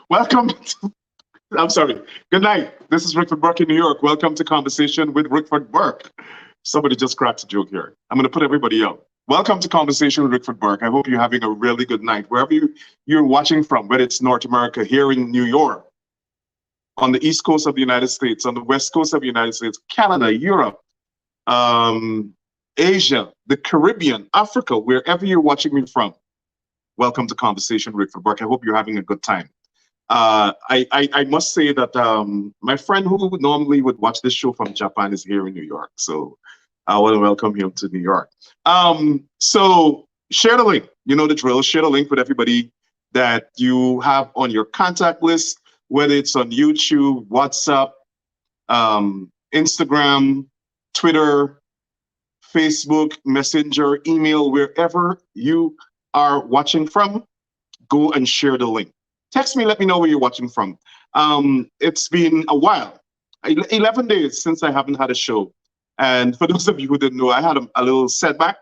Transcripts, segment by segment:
Welcome. I'm sorry. Good night. This is Rickford Burke in New York. Welcome to Conversation with Rickford Burke. Somebody just cracked a joke here. I'm going to put everybody out. Welcome to Conversation with Rickford Burke. I hope you're having a really good night. Wherever you're watching from, whether it's North America, here in New York, on the East Coast of the United States, on the West Coast of the United States, Canada, Europe, Asia, the Caribbean, Africa, wherever you're watching me from. Welcome to Conversation with Rickford Burke. I hope you're having a good time. I must say that my friend who normally would watch this show from Japan is here in New York. So I want to welcome him to New York. So share the link. You know the drill. Share the link with everybody that you have on your contact list, whether it's on YouTube, WhatsApp, Instagram, Twitter, Facebook, Messenger, email, wherever you are watching from, go and share the link. Text me, let me know where you're watching from. It's been a while, 11 days since I haven't had a show. And for those of you who didn't know, I had a little setback.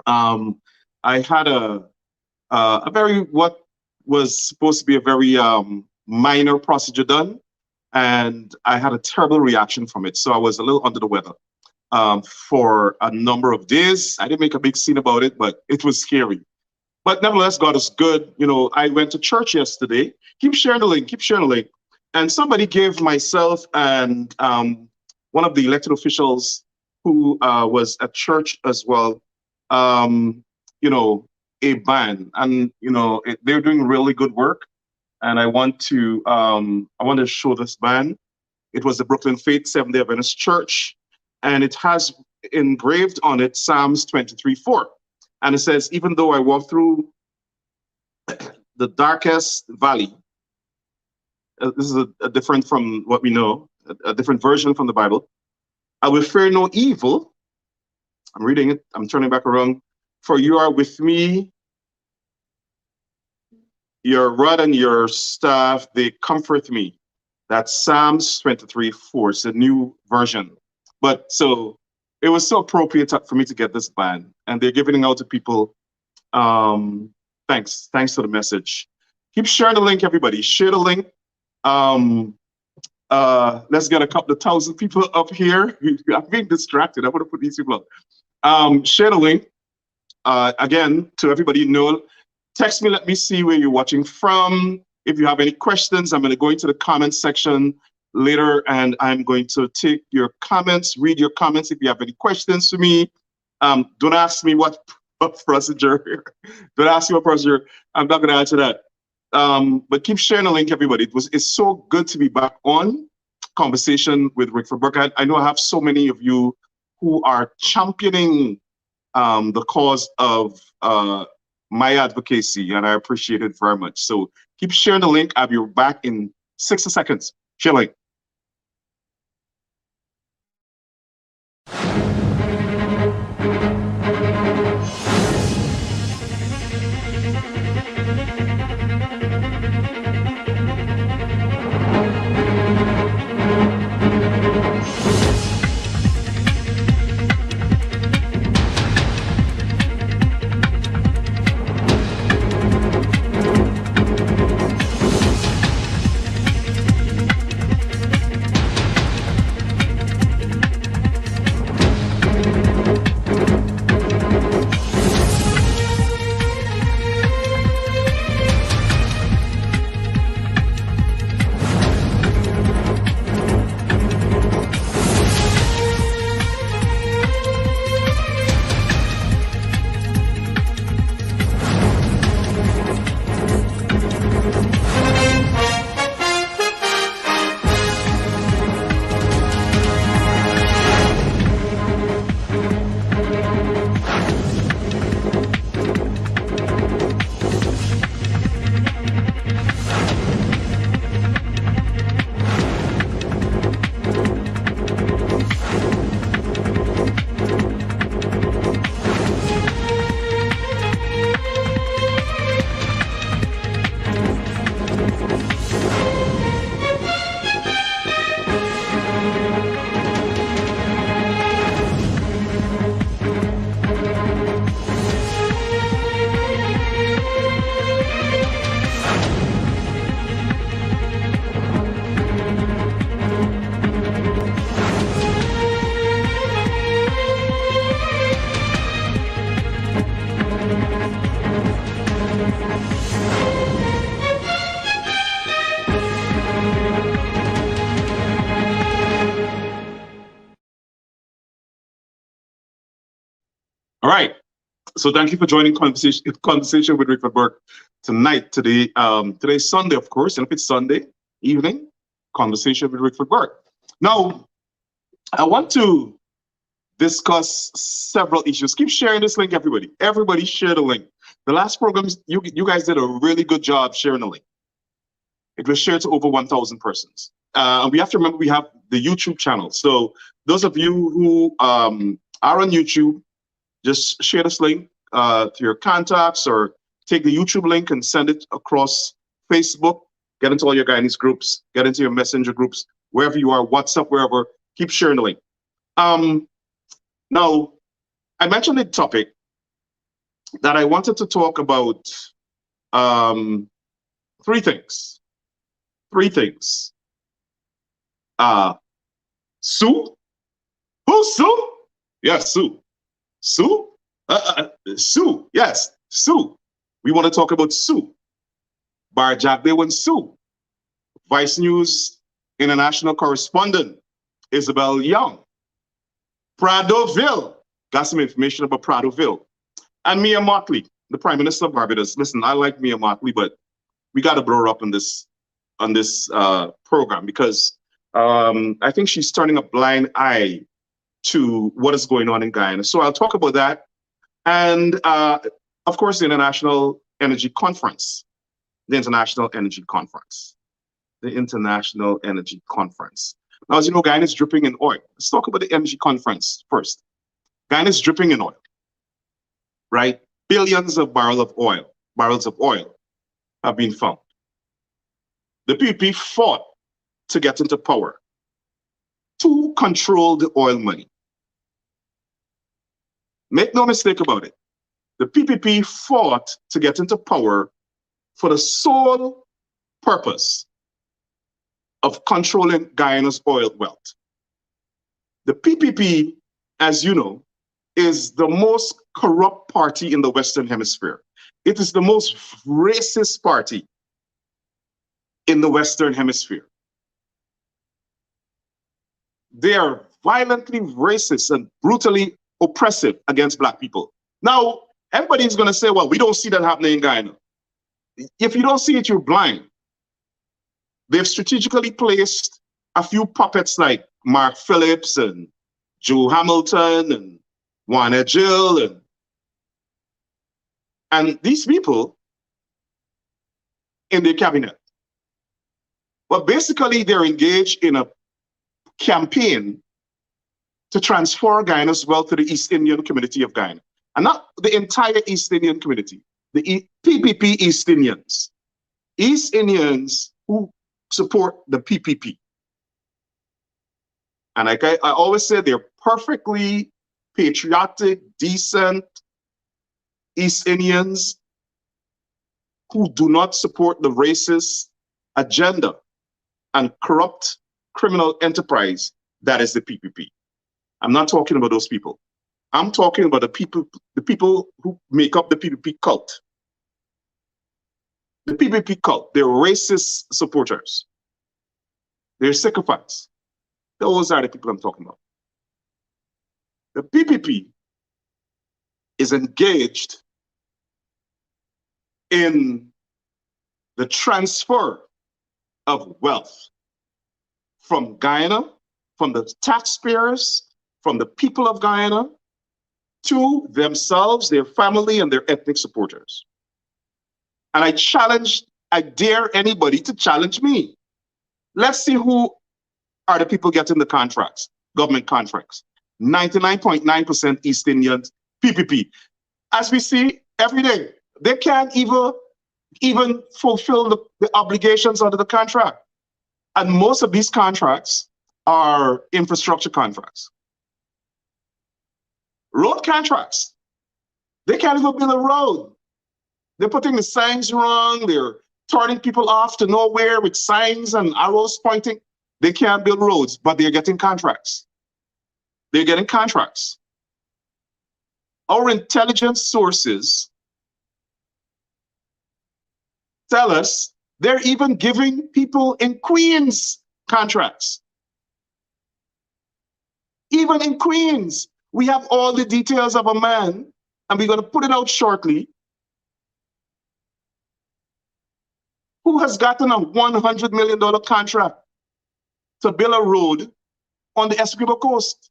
I had a very, what was supposed to be a very minor procedure done. And I had a terrible reaction from it. So I was a little under the weather for a number of days. I didn't make a big scene about it, but it was scary. But nevertheless, God is good. You know, I went to church yesterday. Keep sharing the link, keep sharing the link. And somebody gave myself and one of the elected officials who was at church as well, you know, a ban. And, you know, they're doing really good work. And I want to show this ban. It was the Brooklyn Faith Seventh-day Adventist Church. And it has engraved on it Psalms 23:4. And it says, even though I walk through the darkest valley, this is a different from what we know, a different version from the Bible, I will fear no evil. I'm reading it, I'm turning back around. For you are with me, your rod and your staff, they comfort me. That's Psalms 23:4. It's a new version. But so it was so appropriate for me to get this ban, and they're giving it out to people. Thanks for the message. Keep sharing the link, everybody. Share the link. Let's get a couple of thousand people up here. I'm being distracted. I want to put these people up. Share the link. Again, to everybody you know, text me, let me see where you're watching from. If you have any questions, I'm going to go into the comments section later, and I'm going to take your comments, read your comments. If you have any questions for me, don't ask me what procedure. Don't ask me what procedure. I'm not going to answer that. But keep sharing the link, everybody. It's so good to be back on Conversation with Rickford Burke. I know I have so many of you who are championing the cause of my advocacy, and I appreciate it very much. So keep sharing the link. I'll be back in 60 seconds. Share link. All right. So thank you for joining conversation with Rickford Burke tonight. Today's Sunday, of course, and if it's Sunday evening, conversation with Rickford Burke. Now, I want to discuss several issues. Keep sharing this link, everybody. Everybody share the link. The last programs, you guys did a really good job sharing the link. It was shared to over 1,000 persons. We have to remember we have the YouTube channel. So those of you who are on YouTube, just share this link to your contacts or take the YouTube link and send it across Facebook. Get into all your guidance groups, get into your messenger groups, wherever you are, WhatsApp, wherever. Keep sharing the link. Now, I mentioned a topic that I wanted to talk about. Three things. Sue? Who's Sue? Yes, Sue. Sue? Sue. Yes, Sue. We want to talk about Sue. Bharrat Jagdeo and Sue. Vice News International Correspondent Isabel Young. Pradoville. Got some information about Pradoville. And Mia Mottley, the Prime Minister of Barbados. Listen, I like Mia Mottley, but we got to blow her up on this program because I think she's turning a blind eye to what is going on in Guyana. So I'll talk about that. And of course, the International Energy Conference. The International Energy Conference. Now, as you know, Guyana is dripping in oil. Let's talk about the energy conference first. Guyana is dripping in oil, right? Billions of barrels of oil have been found. The PPP fought to get into power to control the oil money. Make no mistake about it. The PPP fought to get into power for the sole purpose of controlling Guyana's oil wealth. The PPP, as you know, is the most corrupt party in the Western Hemisphere. It is the most racist party in the Western Hemisphere. They are violently racist and brutally oppressive against Black people. Now, everybody's going to say, well, we don't see that happening in Guyana. If you don't see it, you're blind. They've strategically placed a few puppets like Mark Phillips and Joe Hamilton and Juana Jill and these people in the cabinet. But basically, they're engaged in a campaign to transfer Guyana's wealth to the East Indian community of Guyana. And not the entire East Indian community, the PPP East Indians. East Indians who support the PPP. And like I always say, they're perfectly patriotic, decent East Indians who do not support the racist agenda and corrupt criminal enterprise that is the PPP. I'm not talking about those people. I'm talking about the people who make up the PPP cult. The PPP cult, they're racist supporters. They're sycophants. Those are the people I'm talking about. The PPP is engaged in the transfer of wealth from Guyana, from the taxpayers, from the people of Guyana, to themselves, their family, and their ethnic supporters. And I dare anybody to challenge me. Let's see who are the people getting the contracts, government contracts. 99.9% East Indians, PPP. As we see every day, they can't even fulfill the obligations under the contract. And most of these contracts are infrastructure contracts. Road contracts. They can't even build a road. They're putting the signs wrong. They're turning people off to nowhere with signs and arrows pointing. They can't build roads, but they're getting contracts. They're getting contracts. Our intelligence sources tell us they're even giving people in Queens contracts. Even in Queens, We have all the details of a man, and we're going to put it out shortly, who has gotten a $100 million contract to build a road on the Essequibo coast.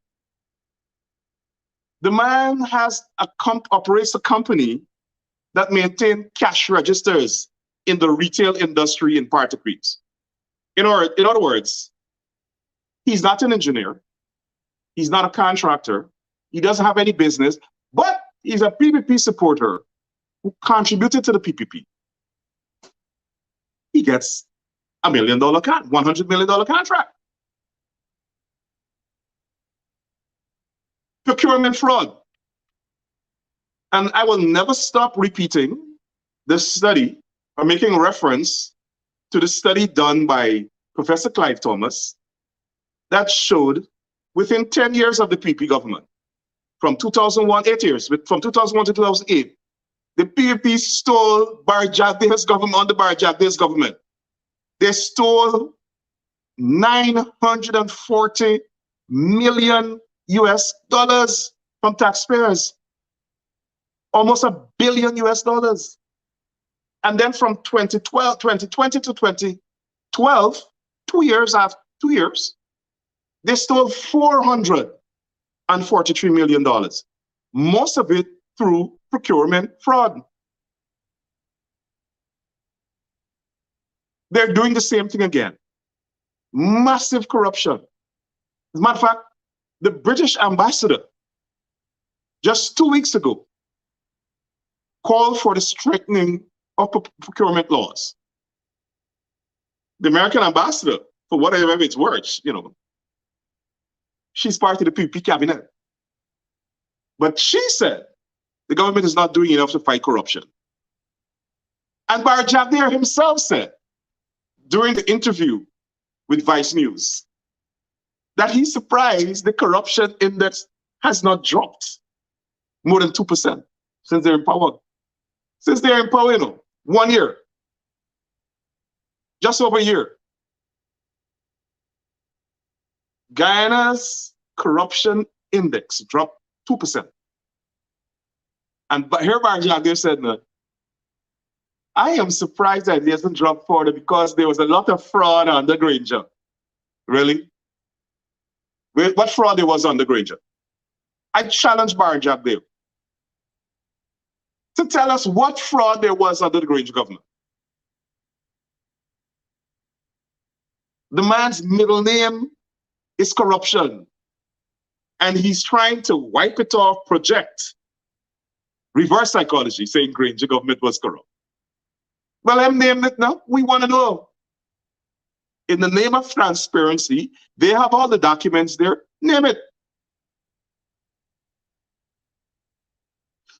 The man operates a company that maintains cash registers in the retail industry in Port-au-Prince. In other words, he's not an engineer. He's not a contractor. He doesn't have any business, but he's a PPP supporter who contributed to the PPP. He gets $100 million contract. Procurement fraud. And I will never stop repeating this study or making reference to the study done by Professor Clive Thomas that showed within 10 years of the PPP government, from 2001, 8 years, from 2001 to 2008, the PPP stole Bharrat Jagdeo's government, under Bharrat Jagdeo's government. They stole $940 million US from taxpayers, almost $1 billion US. And then from 2020 to 2012, 2 years after 2 years, they stole $443 million, most of it through procurement fraud. They're doing the same thing again. Massive corruption. As a matter of fact, the British ambassador just 2 weeks ago called for the strengthening of procurement laws. The American ambassador, for whatever it's worth, she's part of the PPP cabinet. But she said the government is not doing enough to fight corruption. And Bharrat Jagdeo himself said during the interview with Vice News that he's surprised the corruption index has not dropped more than 2% since they're in power. Since they're in power, 1 year, just over a year. Guyana's corruption index dropped 2%. And here Bharrat Jagdeo said, I am surprised that it hasn't dropped further because there was a lot of fraud under Granger. Really? What fraud there was under Granger? I challenge Bharrat Jagdeo to tell us what fraud there was under the Granger government. The man's middle name is corruption. And he's trying to wipe it off, project reverse psychology, saying Granger government was corrupt. Well, I'm naming it now. We want to know. In the name of transparency, they have all the documents there. Name it.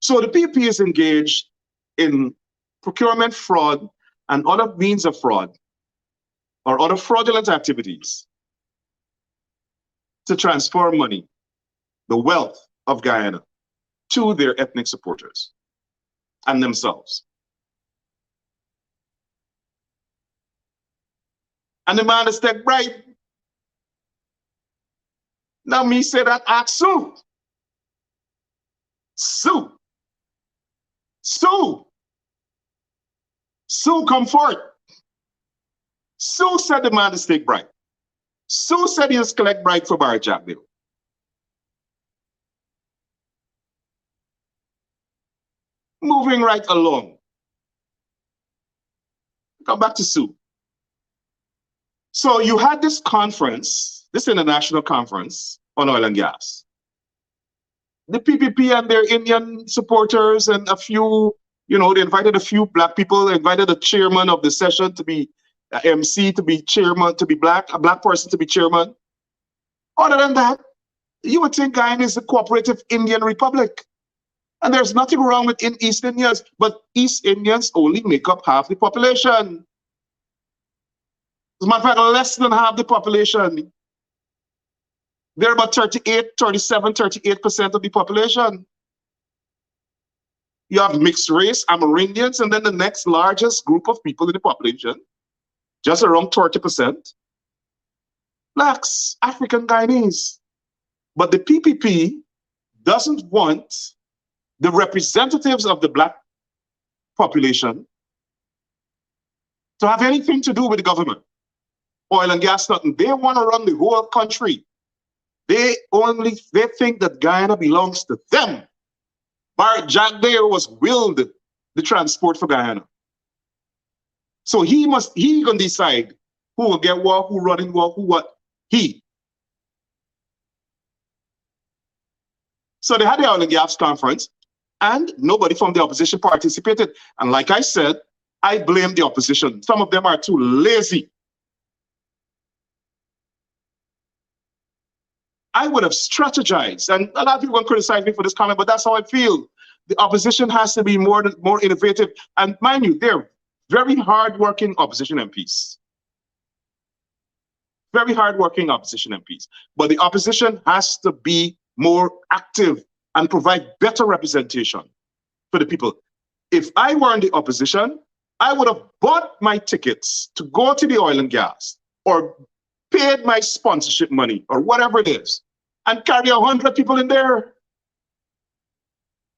So the PPP is engaged in procurement fraud and other means of fraud or other fraudulent activities to transfer money, the wealth of Guyana, to their ethnic supporters and themselves. And the man is take bribe. Now me say that ask Sue. Sue. Sue. Sue come forth. Sue said the man is take bribe. Sue said he has collect bribe for Bharrat Jagdeo. Moving right along. Come back to Sue. So you had this conference, this international conference on oil and gas. The PPP and their Indian supporters and a few, they invited a few black people, they invited the chairman of the session to be MC, to be chairman, to be black, a black person to be chairman. Other than that, you would think Guyana is a cooperative Indian republic. And there's nothing wrong with East Indians, but East Indians only make up half the population. As a matter of fact, less than half the population. They're about 38% of the population. You have mixed race, Amerindians, and then the next largest group of people in the population, just around 30%, blacks, African Guyanese. But the PPP doesn't want the representatives of the black population to have anything to do with the government. Oil and gas, nothing. They want to run the whole country. They think that Guyana belongs to them. Bharrat Jagdeo was willed the transport for Guyana. So he gonna decide who will get what, who running what, who what, he. So they had the oil and gas conference, and nobody from the opposition participated. And like I said, I blame the opposition. Some of them are too lazy. I would have strategized, and a lot of people will criticize me for this comment, but that's how I feel. The opposition has to be more innovative. And mind you, they're very hardworking opposition MPs. Very hardworking opposition MPs. But the opposition has to be more active and provide better representation for the people. If I were in the opposition, I would have bought my tickets to go to the oil and gas, or paid my sponsorship money, or whatever it is, and carry 100 people in there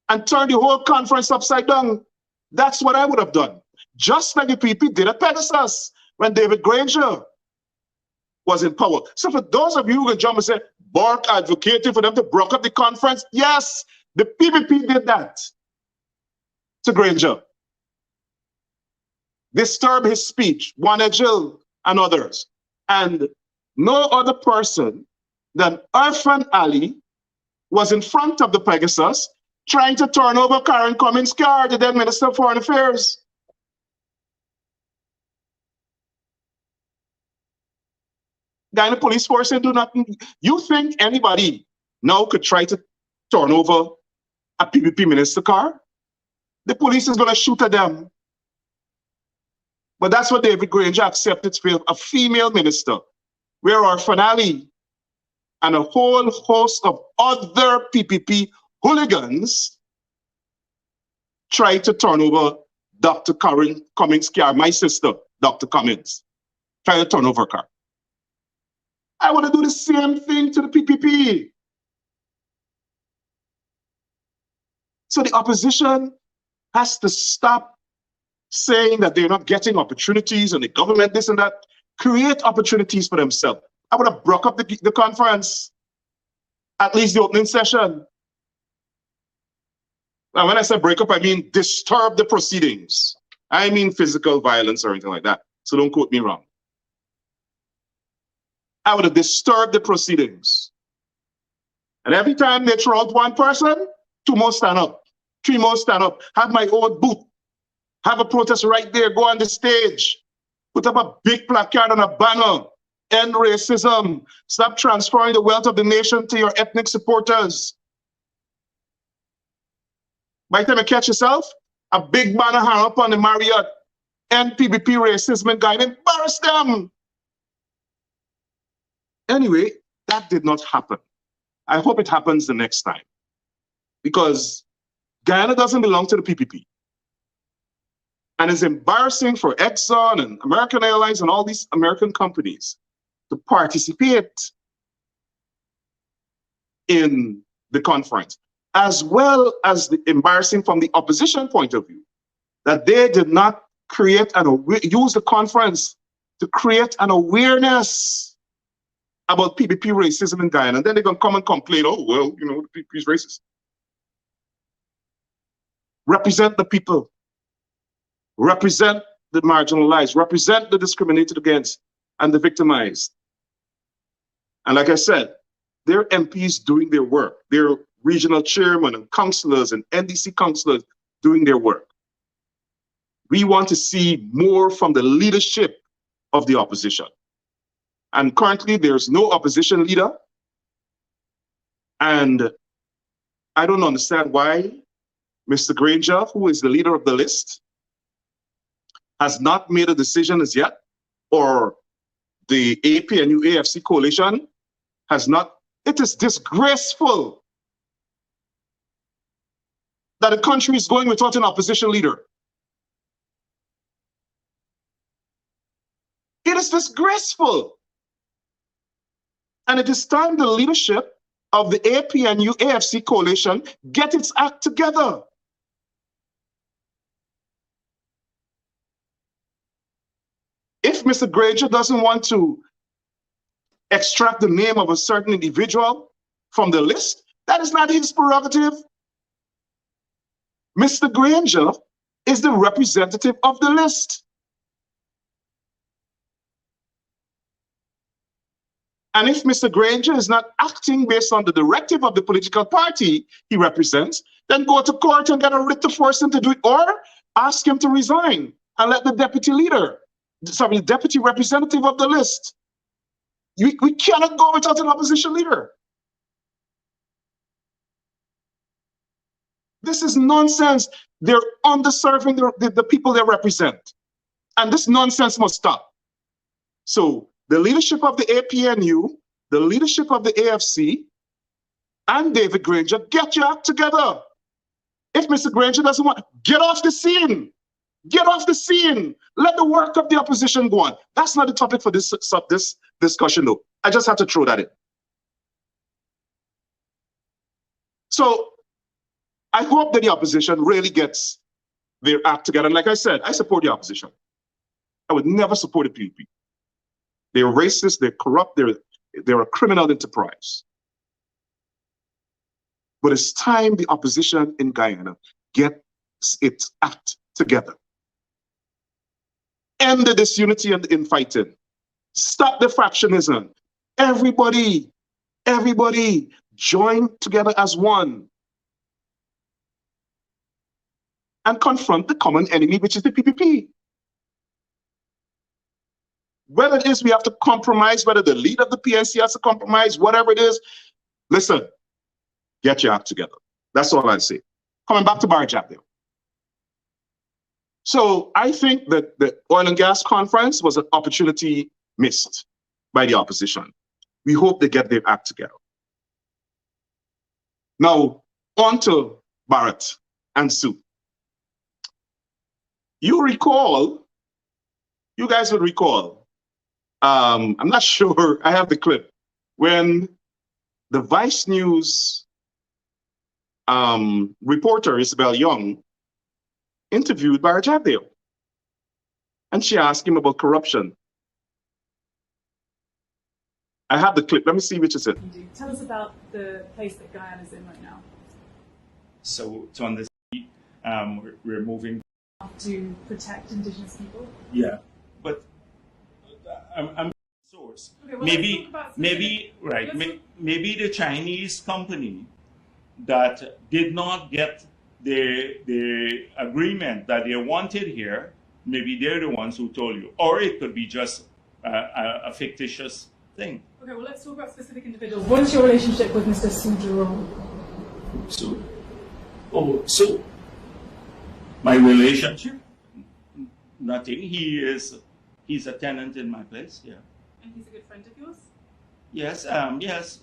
and turn the whole conference upside down. That's what I would have done. Just like the PP did at Pegasus when David Granger was in power. So for those of you who can jump and say, Burke advocated for them to break up the conference, yes, the PPP did that to Granger. Disturb his speech, Juan Jill and others. And no other person than Irfan Ali was in front of the Pegasus trying to turn over Karen Cummins Carr, the then Minister of Foreign Affairs. Guyana police force and do nothing. You think anybody now could try to turn over a PPP minister car? The police is going to shoot at them. But that's what David Granger accepted for a female minister, where our finale and a whole host of other PPP hooligans tried to turn over Dr. Karen Cummins Carr, my sister, Dr. Cummins, trying to turn over her car. I want to do the same thing to the PPP. So the opposition has to stop saying that they're not getting opportunities and the government this and that. Create opportunities for themselves. I would have broke up the conference, at least the opening session. And when I say break up, I mean disturb the proceedings. I mean physical violence or anything like that. So don't quote me wrong. I would have disturbed the proceedings. And every time they throw out one person, two more stand up, three more stand up, have my own booth, have a protest right there, go on the stage, put up a big placard on a banner, end racism, stop transferring the wealth of the nation to your ethnic supporters. By the time you catch yourself, a big banner hung up on the Marriott, end PPP racism and Guyana, embarrass them. Anyway, that did not happen. I hope it happens the next time, because Guyana doesn't belong to the PPP. And it's embarrassing for Exxon and American Airlines and all these American companies to participate in the conference, as well as the embarrassing from the opposition point of view, that they did not create use the conference to create an awareness about PPP racism in Guyana. And then they're going to come and complain, oh, well, you know, the PPP is racist. Represent the people. Represent the marginalized. Represent the discriminated against and the victimized. And like I said, they're MPs doing their work. They're regional chairmen and councillors and NDC councillors doing their work. We want to see more from the leadership of the opposition. And currently, there's no opposition leader. And I don't understand why Mr. Granger, who is the leader of the list, has not made a decision as yet, or the APNU AFC coalition has not. It is disgraceful that the country is going without an opposition leader. It is disgraceful. And it is time the leadership of the APNU AFC coalition get its act together. If Mr. Granger doesn't want to extract the name of a certain individual from the list, that is not his prerogative. Mr. Granger is the representative of the list. And if Mr. Granger is not acting based on the directive of the political party he represents, then go to court and get a writ to force him to do it, or ask him to resign and let the deputy leader, sorry, the deputy representative of the list. We cannot go without an opposition leader. This is nonsense. They're underserving the people they represent. And this nonsense must stop. So the leadership of the APNU, the leadership of the AFC, and David Granger, get your act together. If Mr. Granger doesn't want, get off the scene. Get off the scene. Let the work of the opposition go on. That's not the topic for this discussion, though. I just have to throw that in. So I hope that the opposition really gets their act together. And like I said, I support the opposition. I would never support the PPP. They're racist, they're corrupt, they're a criminal enterprise. But it's time the opposition in Guyana gets its act together. End the disunity and the infighting. Stop the factionism. Everybody join together as one and confront the common enemy, which is the PPP. Whether it is we have to compromise, whether the leader of the PNC has to compromise, whatever it is, listen, get your act together. That's all I say. Coming back to Bharrat Jagdeo. So I think that the oil and gas conference was an opportunity missed by the opposition. We hope they get their act together. Now, on to Bharrat and Sue. You guys would recall, I'm not sure, I have the clip, when the Vice News reporter, Isabel Young, interviewed Bharrat Jagdeo. And she asked him about corruption. I have the clip. Let me see which is it. Tell us about the place that Guyana is in right now. So, on the sea, we're moving to protect indigenous people. Yeah, but I'm source. Okay, well, maybe the Chinese company that did not get the agreement that they wanted here, maybe they're the ones who told you, or it could be just a fictitious thing. Okay, well, let's talk about specific individuals. What is your relationship with Mr. Su Jerome? So my relationship? Nothing. He's a tenant in my place. Yeah. And he's a good friend of yours? Yes.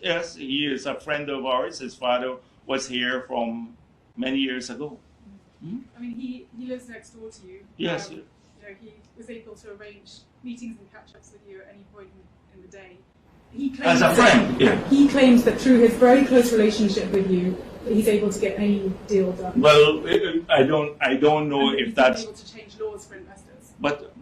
Yes. He is a friend of ours. His father was here from many years ago. Mm-hmm. I mean, he lives next door to you. Yes. You know, he was able to arrange meetings and catch-ups with you at any point in the day. He claims as a friend, yeah. He claims that through his very close relationship with you, that he's able to get any deal done. Well, I don't know and if that's able to change laws for investors. But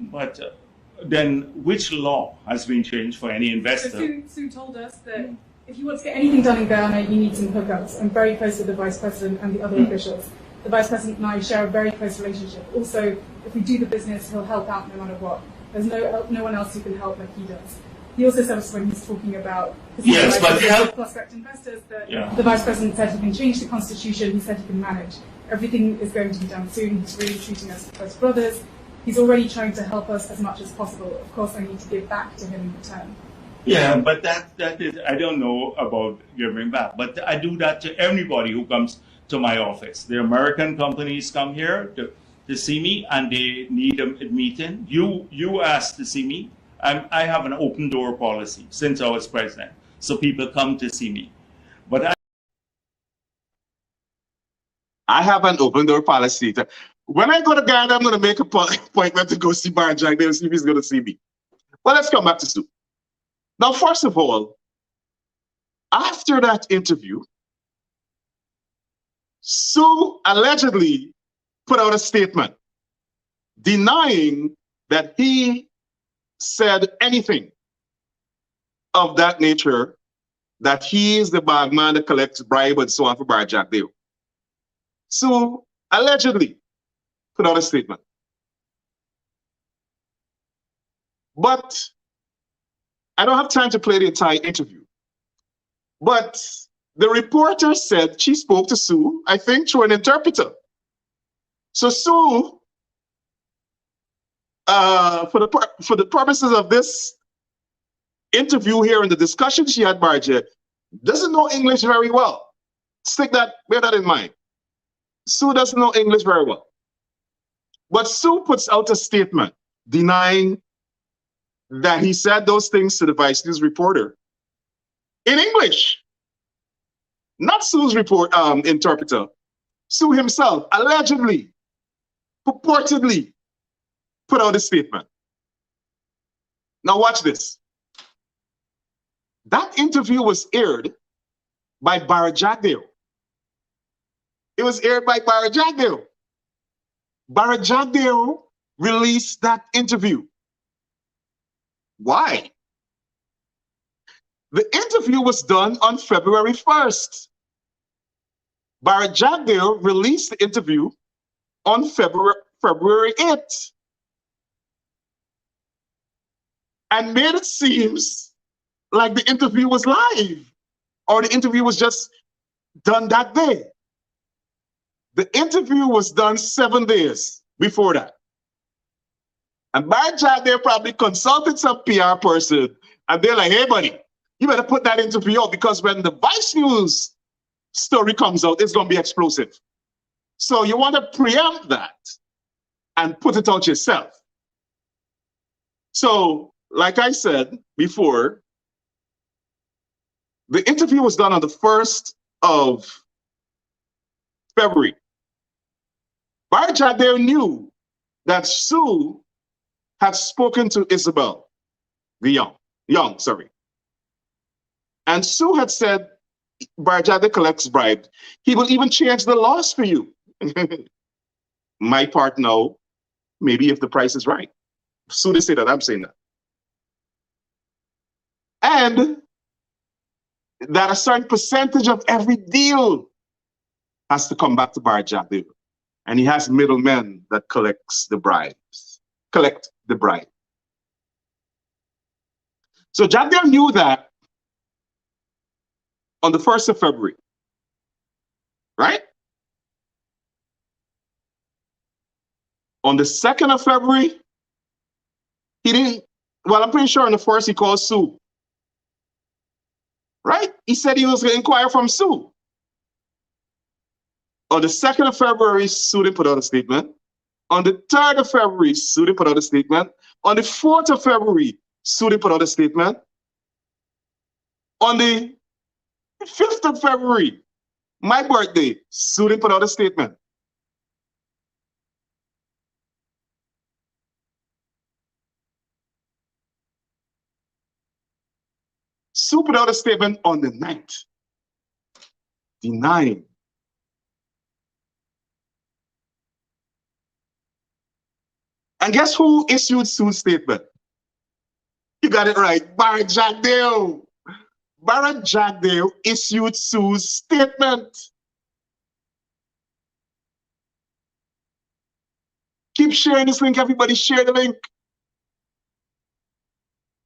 then which law has been changed for any investor? So Sue told us that if you want to get anything done in Guyana, you need some hookups. I'm very close with the Vice President and the other officials. The Vice President and I share a very close relationship. Also, if we do the business, he'll help out no matter what. There's no one else who can help like he does. He also said us when he's talking about prospect investors that the Vice President said he can change the Constitution. He said he can manage. Everything is going to be done soon. He's really treating us as brothers. He's already trying to help us as much as possible. Of course, I need to give back to him in return. Yeah, but that is, I don't know about giving back, but I do that to everybody who comes to my office. The American companies come here to see me and they need a meeting. You ask to see me. I have an open door policy since I was president, so people come to see me. But I have an open door policy. When I go to Ghana, I'm going to make an appointment to go see Bharrat Jagdeo and see if he's going to see me. Well, let's come back to Sue. Now, first of all, After that interview, Sue allegedly put out a statement denying that he said anything of that nature, that he is the bagman that collects bribe and so on for Bharrat Jagdeo. Sue allegedly put out a statement. But I don't have time to play the entire interview. But the reporter said she spoke to Sue, I think, through an interpreter. So Sue, for the purposes of this interview here and the discussion she had, Bharrat, doesn't know English very well. Bear that in mind. Sue doesn't know English very well. But Sue puts out a statement denying that he said those things to the Vice News reporter in English. Not Sue's interpreter. Sue himself allegedly, purportedly put out a statement. Now watch this. That interview was aired by Bharrat Jagdeo. It was aired by Bharrat Jagdeo. Bharrat Jagdeo released that interview. Why? The interview was done on February 1st. Bharrat Jagdeo released the interview on February 8th. And made it seem like the interview was live, or the interview was just done that day. The interview was done 7 days before that. And Bharrat Jagdeo probably consulted some PR person, and they're like, hey, buddy, you better put that interview out, because when the Vice News story comes out, it's going to be explosive. So you want to preempt that and put it out yourself. So, like I said before, the interview was done on the 1st of February. Bharrat Jagdeo knew that Sue had spoken to Isabel, the Young, sorry. And Sue had said, Bharrat Jagdeo collects bribes. He will even change the laws for you. My part, no. Maybe if the price is right. Sue didn't say that, I'm saying that. And that a certain percentage of every deal has to come back to Bharrat Jagdeo. And he has middlemen that collect the bribes. So Jagdeo knew that on the 1st of February, right? On the 2nd of February, he didn't, well, I'm pretty sure on the 1st he called Sue. Right? He said he was going to inquire from Sue. On the 2nd of February, Sue didn't put out a statement. On the 3rd of February, Sue didn't put out a statement. On the 4th of February, Sue didn't put out a statement. On the 5th of February, my birthday, Sue didn't put out a statement. Sue put out a statement on the 9th, denying. And guess who issued Sue's statement? You got it right, Bharrat Jagdeo. Bharrat Jagdeo issued Sue's statement. Keep sharing this link, everybody, share the link.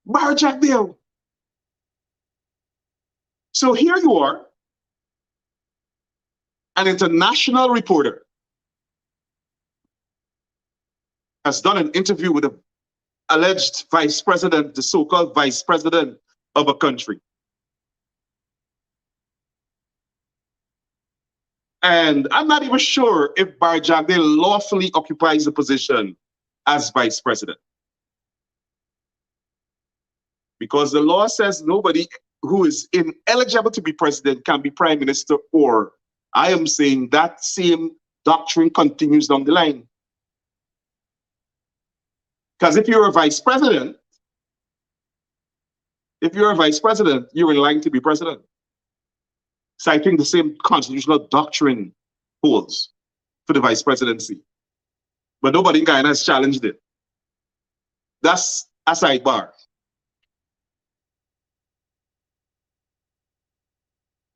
Bharrat Jagdeo. So here you are, an international reporter has done an interview with an alleged vice president, the so-called vice president of a country. And I'm not even sure if Bharrat Jagdeo lawfully occupies the position as vice president. Because the law says nobody who is ineligible to be president can be prime minister, or I am saying that same doctrine continues down the line. Because if you're a vice president, you're in line to be president. citing the same constitutional doctrine holds for the vice presidency. But nobody in Guyana has challenged it. That's a sidebar.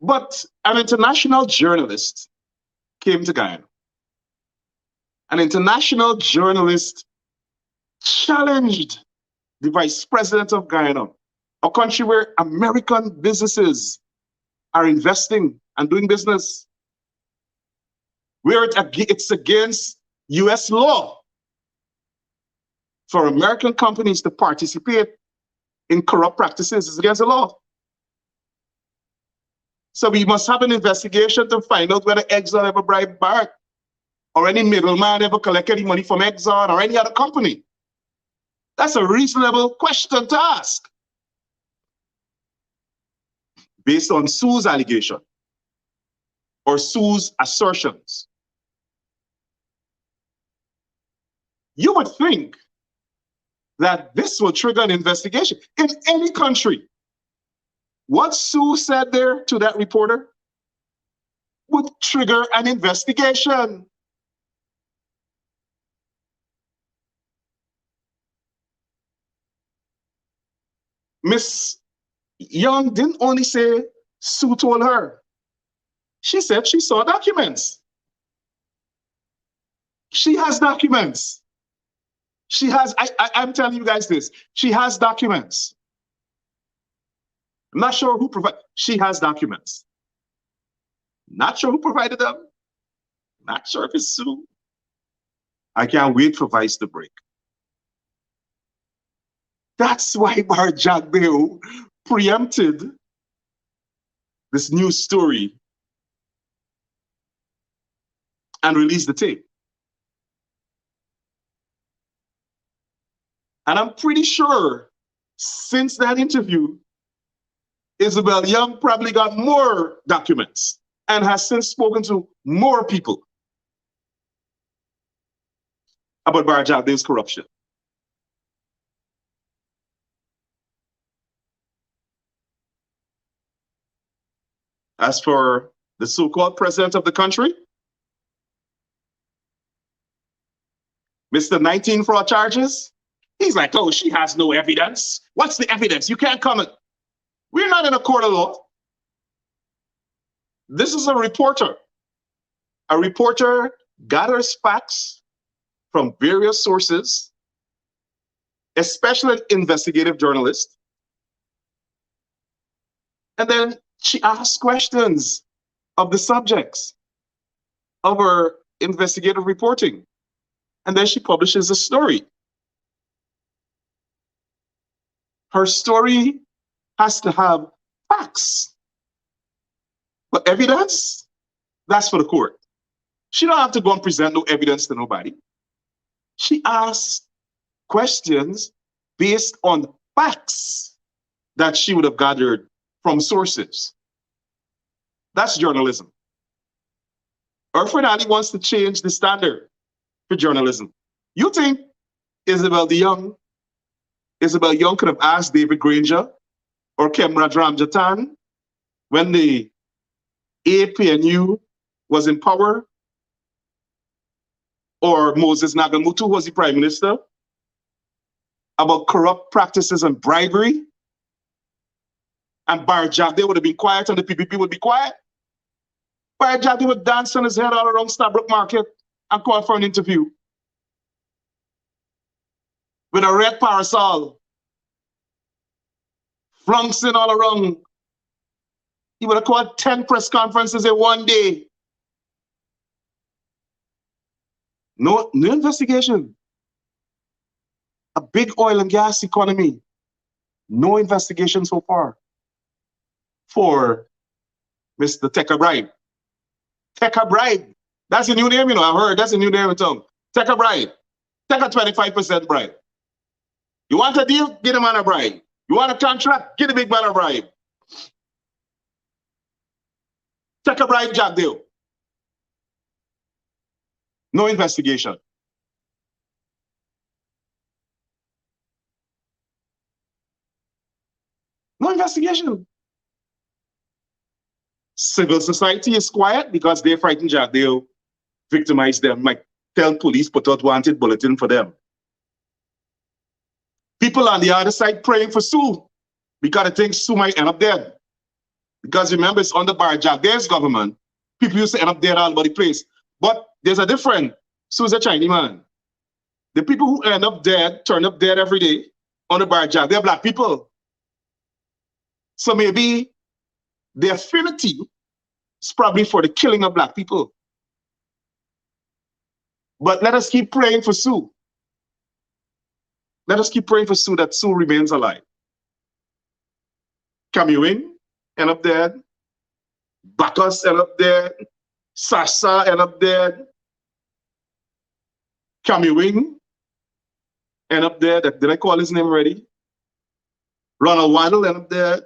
But an international journalist came to Guyana. An international journalist challenged the vice president of Guyana, a country where American businesses are investing and doing business, where it's against US law for American companies to participate in corrupt practices. It's against the law. So we must have an investigation to find out whether Exxon ever bribed Bharrat, or any middleman ever collect any money from Exxon or any other company. That's a reasonable question to ask based on Sue's allegation or Sue's assertions. You would think that this will trigger an investigation in any country. What Sue said there to that reporter would trigger an investigation. Miss Young didn't only say Sue told her. She said she saw documents. She has documents. She has, I'm telling you guys this, she has documents. I'm not sure who provided, she has documents. Not sure who provided them. Not sure if it's Sue. I can't wait for Vice to break. That's why Bharrat Jagdeo preempted this news story and released the tape. And I'm pretty sure since that interview, Isabel Young probably got more documents and has since spoken to more people about Bharrat Jagdeo's corruption. As for the so-called president of the country, Mr. 19 fraud charges, he's like, oh, she has no evidence. What's the evidence? You can't comment. We're not in a court of law. This is a reporter. A reporter gathers facts from various sources, especially investigative journalists. And then she asks questions of the subjects of her investigative reporting. And then she publishes a story. Her story has to have facts. But evidence, that's for the court. She don't have to go and present no evidence to nobody. She asks questions based on facts that she would have gathered from sources. That's journalism. Rickford wants to change the standard for journalism. You think Isabel Young could have asked David Granger or Kemraj Ramjatan when the APNU was in power, or Moses Nagamutu was the prime minister, about corrupt practices and bribery? And Bharrat Jagdeo would have been quiet and the PPP would be quiet? Bharrat Jagdeo would dance on his head all around Stabrook Market and call for an interview with a red parasol, flouncing all around. He would have called 10 press conferences in one day. No investigation. A big oil and gas economy. No investigation so far for Mr. Take a Bribe. Take a Bribe. That's a new name, you know. I heard that's a new name in town. Take a bribe. Take a 25% bribe. You want a deal? Get a man a bribe. You want a contract? Get a big man a bribe. Take a bribe, Jagdeo. No investigation. No investigation. Civil society is quiet because they frighten Jagdeo, victimize them, might tell police, put out wanted bulletin for them. People on the other side praying for Sue because they think Sue might end up dead. Because remember, it's under Bharrat Jagdeo's government. People used to end up dead all over the place. But there's a difference. Sue's a Chinese man. The people who end up dead, turn up dead every day under Bharrat Jagdeo, they're black people. So maybe the affinity is probably for the killing of black people. But let us keep praying for Sue. Let us keep praying for Sue, that Sue remains alive. Camuing, end up dead. Bacchus, end up dead. Sasa, end up dead. Camuing, end up dead. Did I call his name already? Ronald Waddle, end up dead.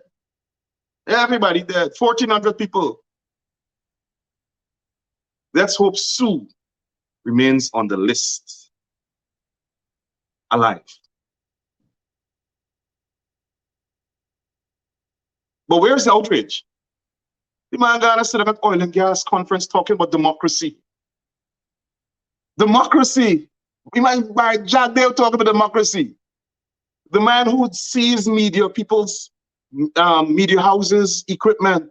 Everybody dead. 1,400 people. Let's hope Sue remains on the list, alive. But where's the outrage? The man gonna sit up at oil and gas conference talking about democracy. Democracy. We might buy Jagdeo talking about democracy. The man who would seize media, people's media houses, equipment,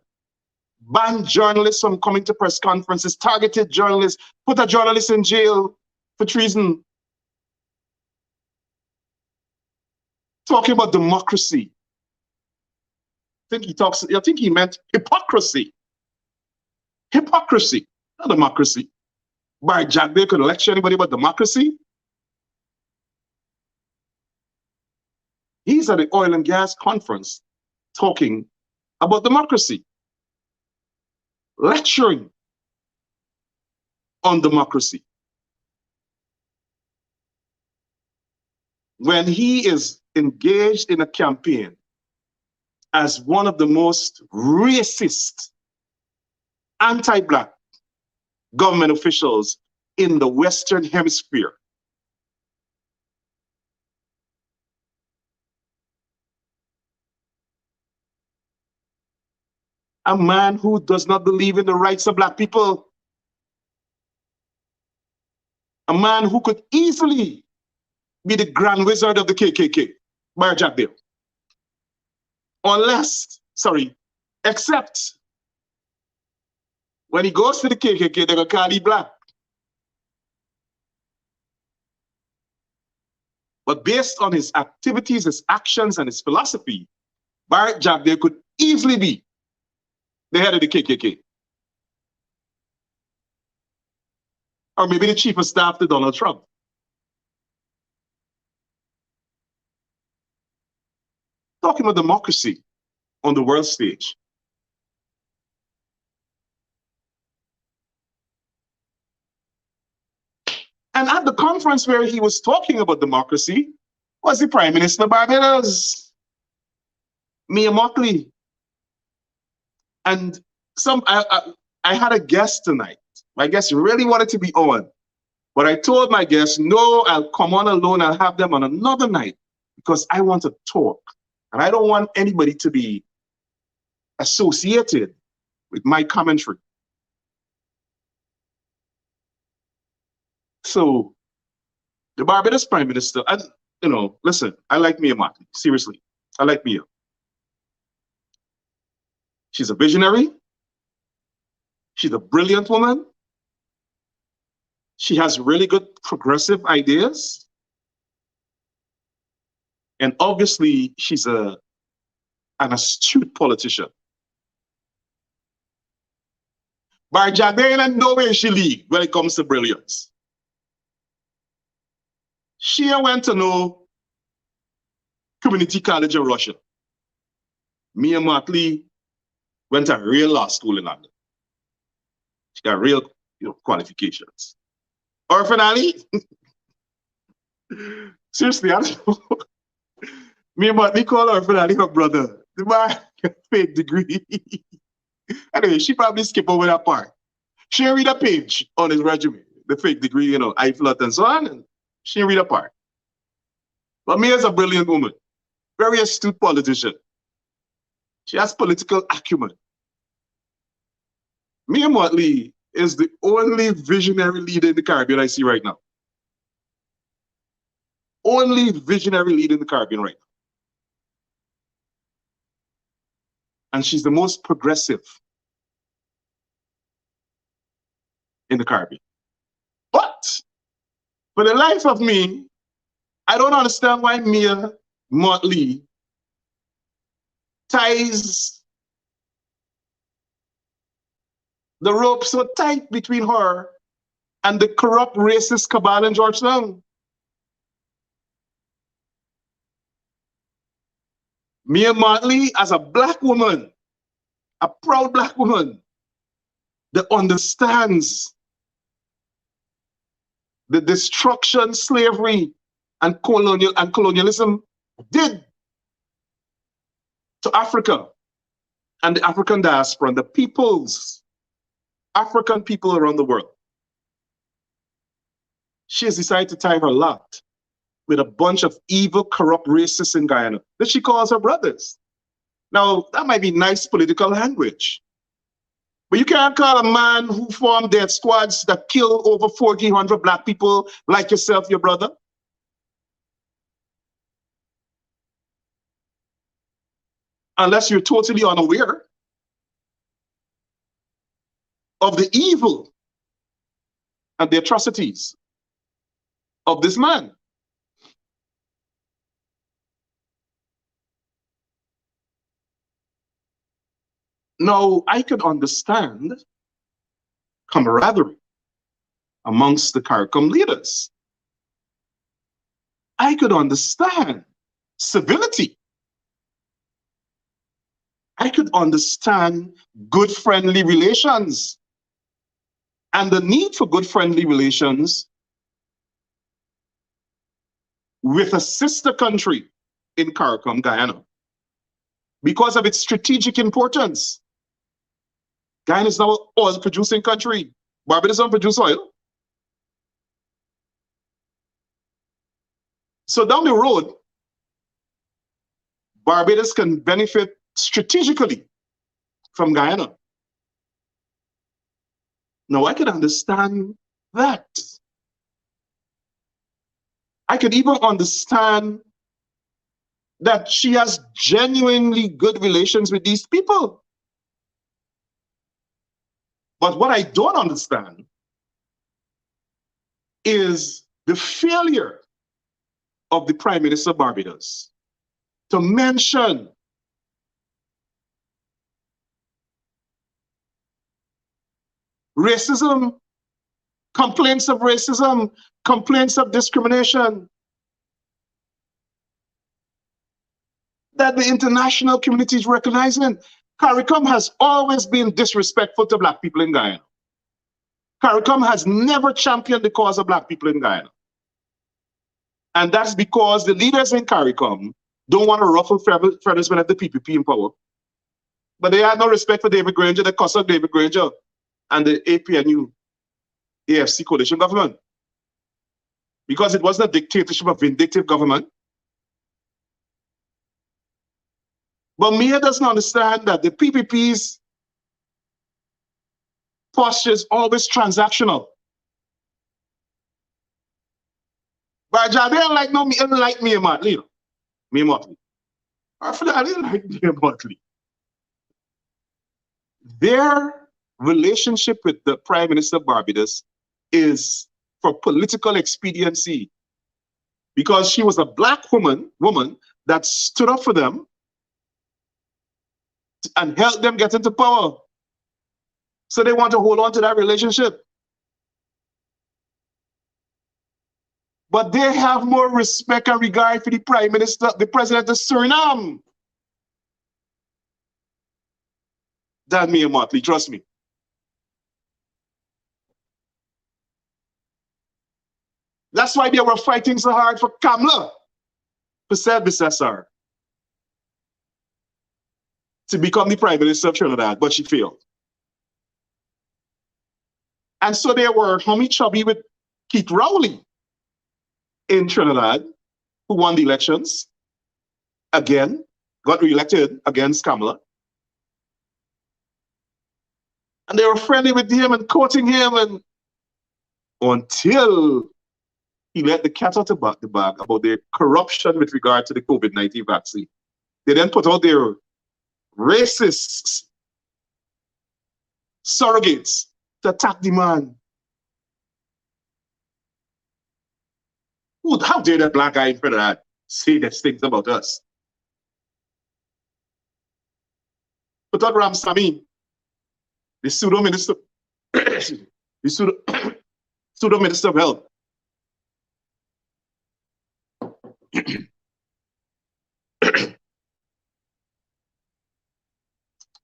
ban journalists from coming to press conferences, targeted journalists, put a journalist in jail for treason. Talking about democracy. I think he meant hypocrisy. Hypocrisy, not democracy. Bharrat Jagdeo could lecture anybody about democracy. He's at the oil and gas conference talking about democracy, lecturing on democracy. When he is engaged in a campaign as one of the most racist, anti-black government officials in the Western Hemisphere. A man who does not believe in the rights of black people. A man who could easily be the grand wizard of the KKK, Bharrat Jagdeo. Except when he goes to the KKK, they're going to call him black. But based on his activities, his actions, and his philosophy, Bharrat Jagdeo could easily be the head of the KKK. Or maybe the chief of staff to Donald Trump. Talking about democracy on the world stage. And at the conference where he was talking about democracy was the Prime Minister of Barbados, Mottley. And I had a guest tonight. My guest really wanted to be on. But I told my guest, no, I'll come on alone. I'll have them on another night because I want to talk. And I don't want anybody to be associated with my commentary. So the Barbados Prime Minister, and listen, I like Mia Mottley. Seriously, I like Mia. She's a visionary. She's a brilliant woman. She has really good progressive ideas. And obviously, she's an astute politician. Bharrat Jagdeo in no way she lead when it comes to brilliance. She went to know community college in Russia. Mia Mottley went to real law school in London. She got real qualifications. Orphan Alley? Seriously, I don't know. Mia Mottley called Orphan Alley her brother. The man got a fake degree. Anyway, she probably skipped over that part. She didn't read a page on his resume, the fake degree, IFLOT and so on. And she didn't read a part. But Mia's a brilliant woman, very astute politician. She has political acumen. Mia Mottley is the only visionary leader in the Caribbean I see right now. Only visionary leader in the Caribbean right now. And she's the most progressive in the Caribbean. But for the life of me, I don't understand why Mia Mottley ties the rope so tight between her and the corrupt racist cabal in Georgetown. Mia Mottley, as a black woman, a proud black woman that understands the destruction, slavery, and colonialism did to Africa and the African diaspora and the peoples, African people around the world. She has decided to tie her lot with a bunch of evil, corrupt racists in Guyana that she calls her brothers. Now, that might be nice political language, but you can't call a man who formed death squads that kill over 1,400 black people like yourself, your brother. Unless you're totally unaware of the evil and the atrocities of this man. Now, I could understand camaraderie amongst the CARICOM leaders. I could understand civility. I could understand good friendly relations and the need for good friendly relations with a sister country in CARICOM, Guyana, because of its strategic importance. Guyana is now an oil-producing country. Barbados don't produce oil. So down the road, Barbados can benefit strategically from Guyana. Now, I can understand that. I could even understand that she has genuinely good relations with these people. But what I don't understand is the failure of the Prime Minister of Barbados to mention racism, complaints of racism, complaints of discrimination that the international community is recognizing. CARICOM has always been disrespectful to black people in Guyana. CARICOM has never championed the cause of black people in Guyana. And that's because the leaders in CARICOM don't want to ruffle feathers when the PPP in power. But they have no respect for David Granger, the cost of David Granger, and the APNU, AFC coalition government. Because it wasn't a dictatorship, a vindictive government. But Mia doesn't understand that the PPP's posture is always transactional. But I didn't like Mia Mottley. Mia Mottley. I didn't like Mia Mottley. Their relationship with the Prime Minister of Barbados is for political expediency, because she was a black woman that stood up for them and helped them get into power. So they want to hold on to that relationship. But they have more respect and regard for the Prime Minister, the President of Suriname, than Mia Mottley, trust me. That's why they were fighting so hard for Kamla, for Besessar, to become the Prime Minister of Trinidad, but she failed. And so they were homie chubby with Keith Rowley in Trinidad, who won the elections, again, got re-elected against Kamala. And they were friendly with him and courting him, and until he let the cat out of the bag about their corruption with regard to the COVID-19 vaccine. They then put out their racist surrogates to attack the man. How dare that black guy in front of that say these things about us? But that Ramsamy, the pseudo minister, the pseudo minister of health,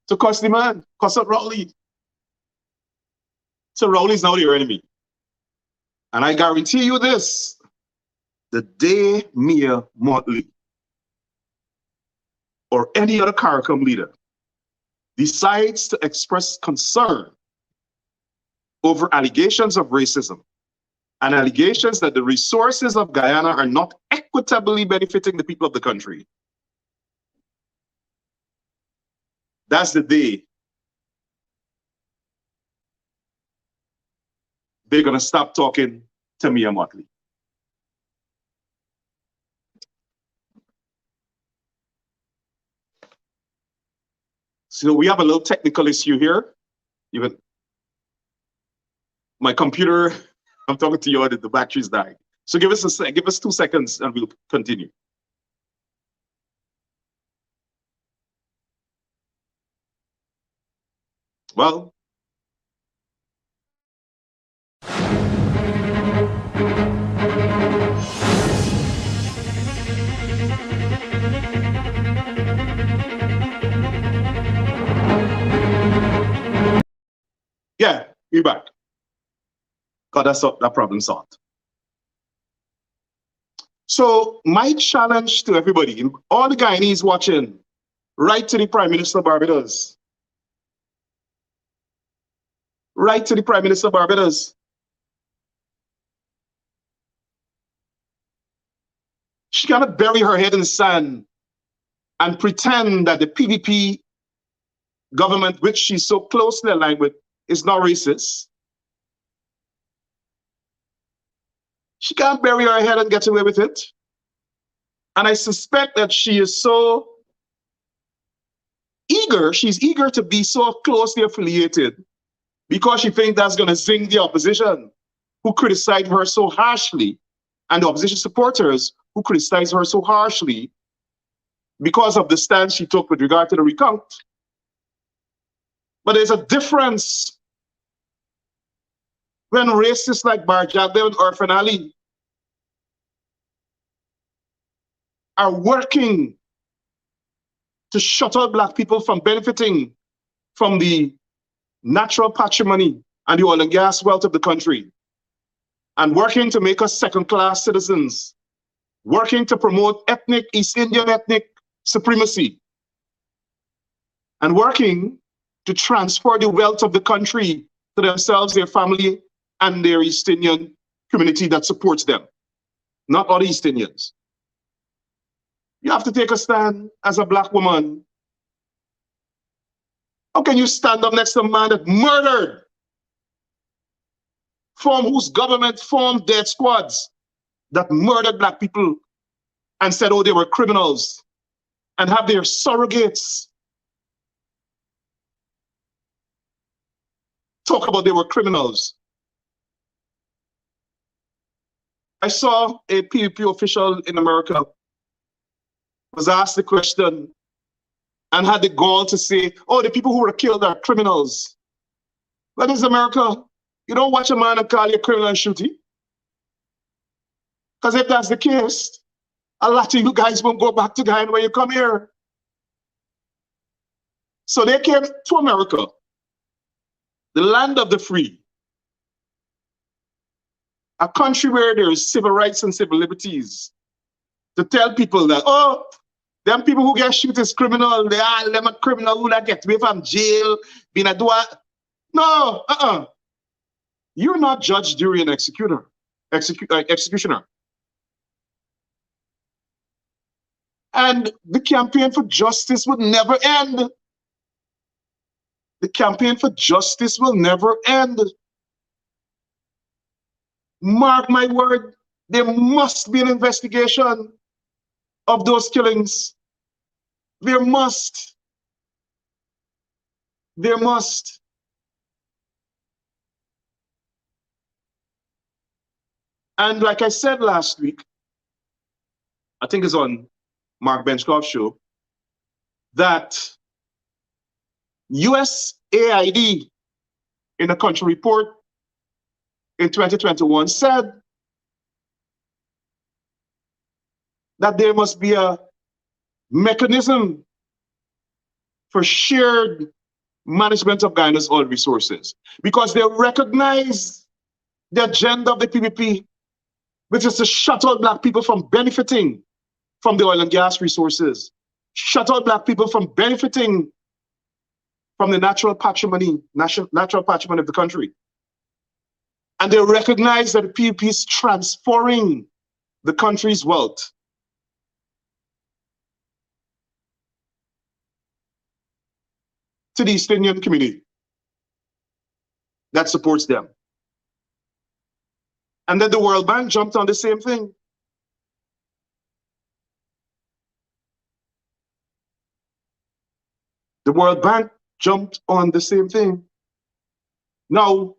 to cost the man, cost up Rowley. So Rowley's now their enemy. And I guarantee you this, the day Mayor Mottley or any other CARICOM leader decides to express concern over allegations of racism and allegations that the resources of Guyana are not equitably benefiting the people of the country, that's the day they're going to stop talking to Mayor Mottley. So we have a little technical issue here. Even my computer, I'm talking to you, the battery's dying. So give us 2 seconds and we'll continue. Well, yeah, we're back. Got that problem solved. So my challenge to everybody, all the Guyanese watching, write to the Prime Minister of Barbados. Write to the Prime Minister of Barbados. She cannot bury her head in the sand and pretend that the PPP government, which she's so closely aligned with, is not racist. She can't bury her head and get away with it. And I suspect that she is so eager, she's eager to be so closely affiliated because she thinks that's going to zing the opposition who criticize her so harshly, and the opposition supporters who criticize her so harshly because of the stance she took with regard to the recount. But there's a difference when racists like Bharrat Jagdeo and Orphan Ali are working to shut out black people from benefiting from the natural patrimony and the oil and gas wealth of the country, and working to make us second-class citizens, working to promote East Indian ethnic supremacy, and working to transfer the wealth of the country to themselves, their family, and their East Indian community that supports them, not other East Indians. You have to take a stand as a black woman. How can you stand up next to a man that murdered, from whose government formed death squads that murdered black people and said, oh, they were criminals, and have their surrogates talk about they were criminals? I saw a PPP official in America was asked the question and had the gall to say, oh, the people who were killed are criminals. What is America? You don't watch a man and call you a criminal and shoot him. Because if that's the case, a lot of you guys won't go back to Guyana when you come here. So they came to America, the land of the free, a country where there is civil rights and civil liberties, to tell people that, oh, them people who get shot is criminal, they are them a criminal who that get away from jail, being a doer. No, You're not judge, jury, and executioner. And the campaign for justice would never end. The campaign for justice will never end. Mark my word, there must be an investigation of those killings. There must. There must. And like I said last week, I think it's on Mark Benchkoff's show, that USAID in a country report in 2021 said that there must be a mechanism for shared management of Guyana's oil resources, because they recognize the agenda of the PPP, which is to shut out Black people from benefiting from the oil and gas resources, shut out Black people from benefiting from the natural patrimony of the country. And they recognize that the PPP is transferring the country's wealth to the East Indian community that supports them. And then the World Bank jumped on the same thing. The World Bank jumped on the same thing. Now,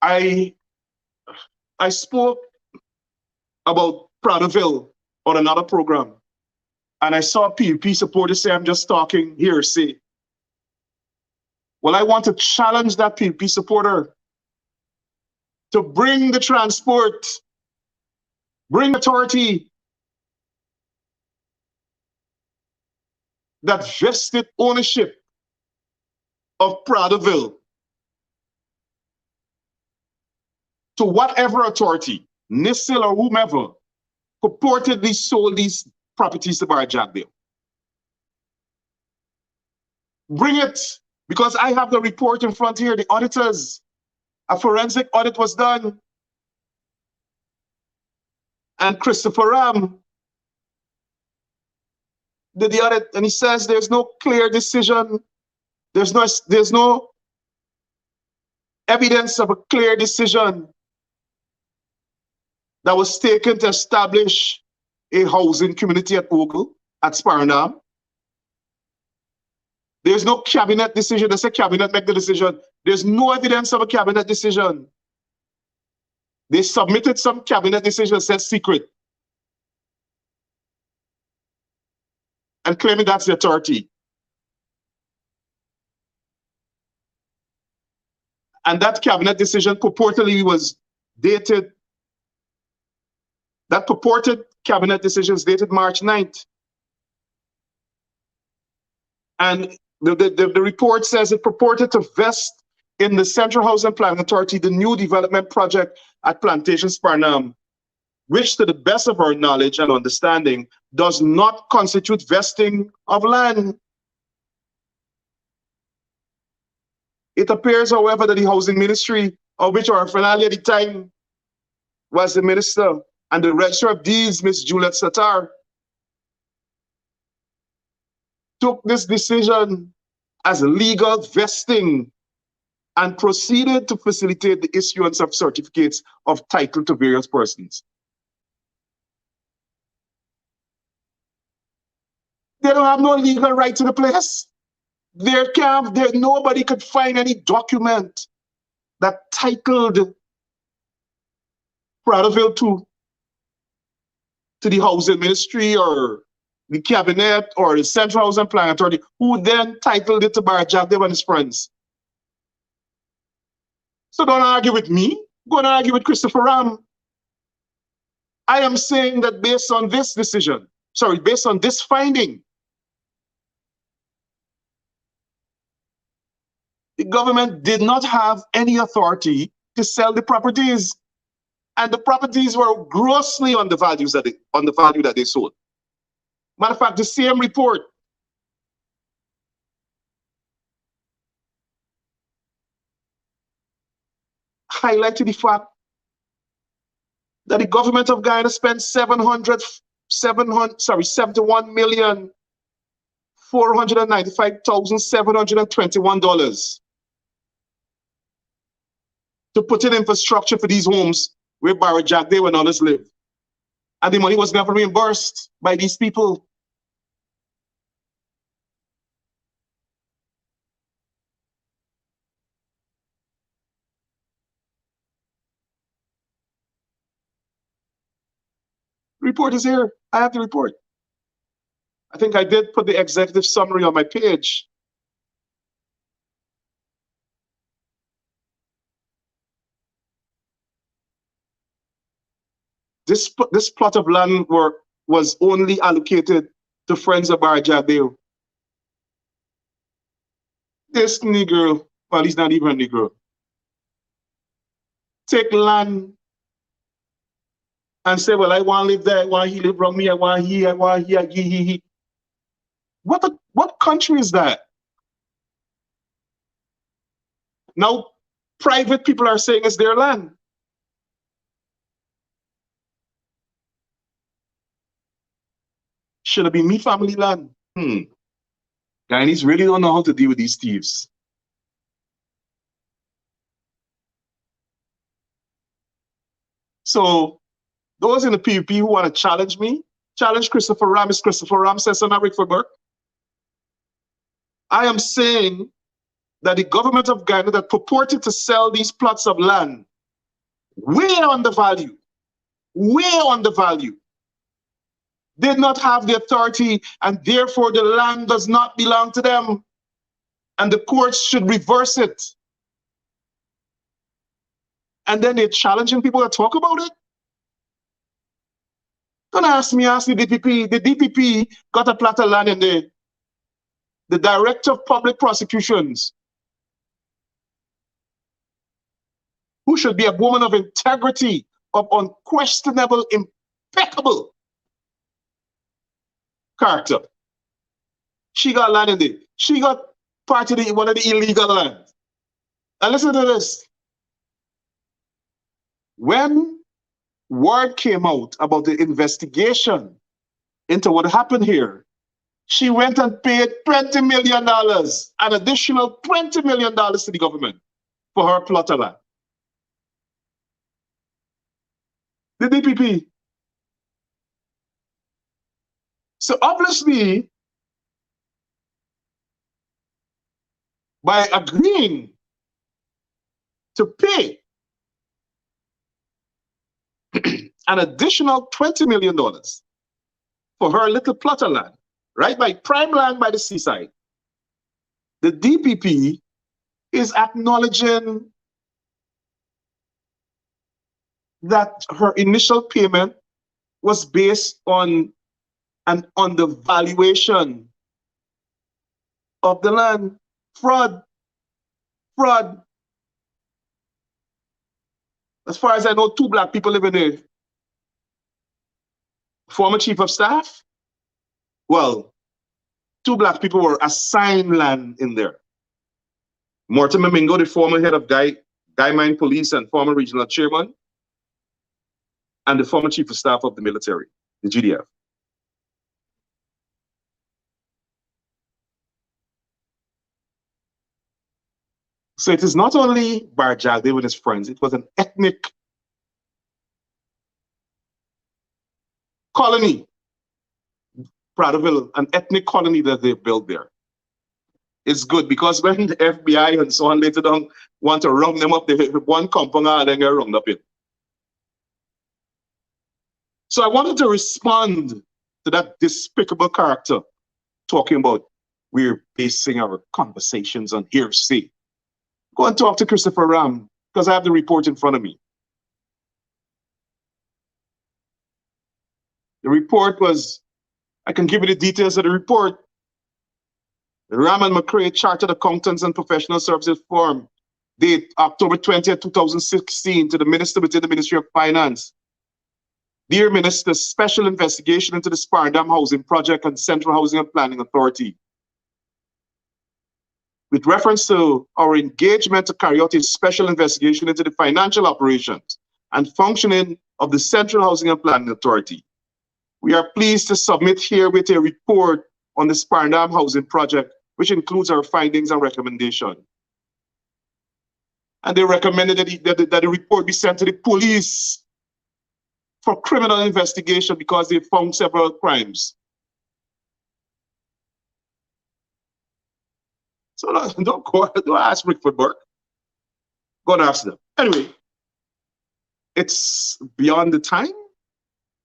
I spoke about Pradoville on another program, and I saw PPP supporters say I'm just talking hearsay. Well, I want to challenge that PPP supporter to bring the transport, bring authority that vested ownership of Pradoville to whatever authority, NISIL or whomever, purportedly sold these properties to Bharrat Jagdeo. Bring it, because I have the report in front here, the auditors, a forensic audit was done, and Christopher Ram did the audit, and he says there's no clear decision, there's no evidence of a clear decision that was taken to establish a housing community at Ogle, at Sparnam. There's no cabinet decision. They say cabinet make the decision. There's no evidence of a cabinet decision. They submitted some cabinet decision that says secret, and claiming that's the authority. And that cabinet decision purportedly was dated, that purported cabinet decision is dated March 9th. And the report says it purported to vest in the Central Housing Planning Authority the new development project at Plantation Sparnam, which to the best of our knowledge and understanding does not constitute vesting of land. It appears, however, that the Housing Ministry, of which our finale at the time was the minister, and the Registrar of Deeds, Ms. Juliet Satar, took this decision as legal vesting and proceeded to facilitate the issuance of certificates of title to various persons. They don't have no legal right to the place. Nobody could find any document that titled Pradoville to the Housing Ministry or the Cabinet or the Central Housing Planning Authority, who then titled it to Bharrat Jagdeo and his friends. So don't argue with me. Go and argue with Christopher Ram. I am saying that based on this decision, based on this finding, the government did not have any authority to sell the properties, and the properties were grossly on the value that they sold. Matter of fact, the same report highlighted the fact that the government of Guyana spent $71,495,721 to put in infrastructure for these homes where Bharrat Jagdeo and others live. And the money was never reimbursed by these people. Report is here. I have the report. I think I did put the executive summary on my page. This plot of land was only allocated to friends of Bharrat Jagdeo. This Negro, well, he's not even a Negro, take land and say, well, I want to live there, I want he live around me, I want he. What country is that? Now, private people are saying it's their land. Should it be me family land? Guyanese really don't know how to deal with these thieves. So those in the PPP who want to challenge me, challenge Christopher Ram. Is Christopher Ram says so, not Rickford Burke. I am saying that the government of Guyana that purported to sell these plots of land way undervalued, did not have the authority, and therefore the land does not belong to them, and the courts should reverse it. And then they're challenging people that talk about it. Don't ask me, ask the DPP. The DPP got a plot of land in there. The Director of Public Prosecutions, who should be a woman of integrity, of unquestionable, impeccable character. She got land in there. She got part of one of the illegal lands. And listen to this. When word came out about the investigation into what happened here, she went and paid $20 million, an additional $20 million to the government for her plot of land. The DPP. So obviously, by agreeing to pay an additional $20 million for her little plot of land, right by prime land by the seaside, the DPP is acknowledging that her initial payment was based on an undervaluation of the land. Fraud. As far as I know, 2 black people live in there. Former chief of staff. Well, 2 black people were assigned land in there. Mortimer Mingo, the former head of Guy Mine Police and former regional chairman, and the former chief of staff of the military, the GDF. So it is not only Bharrat Jagdeo and his friends, it was an ethnic colony, Pradoville, an ethnic colony that they built there. It's good because when the FBI and so on later on want to round them up, they have one compound and then get round up in. So I wanted to respond to that despicable character talking about we're basing our conversations on hearsay. Go and talk to Christopher Ram, because I have the report in front of me. The report was, I can give you the details of the report. The Ram and McCrae Chartered Accountants and Professional Services Firm, date October 20th, 2016, to the Minister within the Ministry of Finance. Dear Minister, special investigation into the Spardam Housing Project and Central Housing and Planning Authority. With reference to our engagement to carry out a special investigation into the financial operations and functioning of the Central Housing and Planning Authority. We are pleased to submit here with a report on the Sparndam housing project, which includes our findings and recommendation. And they recommended that the report be sent to the police for criminal investigation because they found several crimes. So don't ask Rickford Burke. Go and ask them. Anyway, it's beyond the time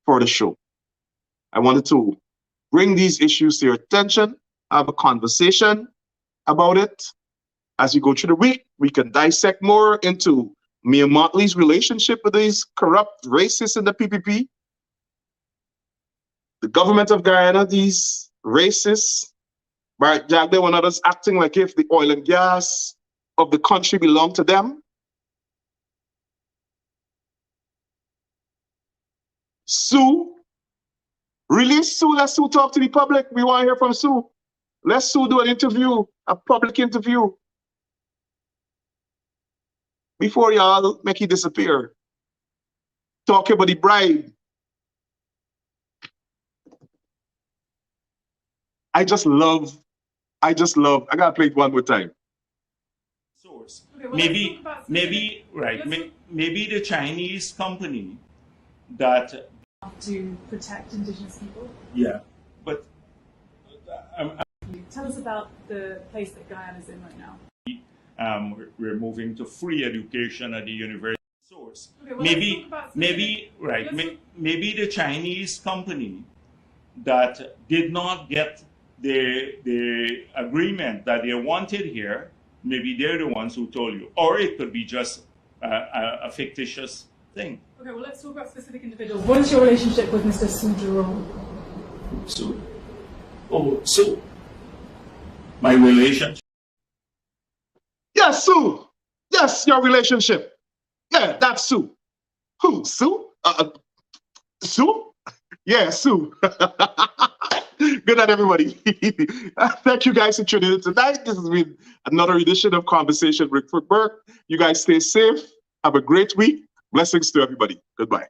for the show. I wanted to bring these issues to your attention, have a conversation about it. As we go through the week, we can dissect more into me and Mottley's relationship with these corrupt racists in the PPP. The government of Guyana, these racists, Bharrat Jagdeo and others acting like if the oil and gas of the country belong to them. Sue, release Sue, let Sue talk to the public. We want to hear from Sue. Let Sue do an interview, a public interview, before y'all make it disappear. Talk about the bribe. I gotta play it one more time. Source. Okay, well, maybe the Chinese company that to protect indigenous people. Yeah, but tell us about the place that Guyana is in right now. We're moving to free education at the university. Source. Okay, well, maybe the Chinese company that did not get the agreement that they wanted here, maybe they're the ones who told you, or it could be just a fictitious thing. Okay, well, let's talk about specific individuals. What is your relationship with Mr. Sue Jerome? Sue? Oh, Sue. My relationship. Yes, Sue. Yes, your relationship. Yeah, that's Sue. Who? Sue? Sue? Yeah, Sue. Good night, everybody. Thank you guys for tuning in tonight. This has been another edition of Conversation with Rickford Burke. You guys stay safe. Have a great week. Blessings to everybody. Goodbye.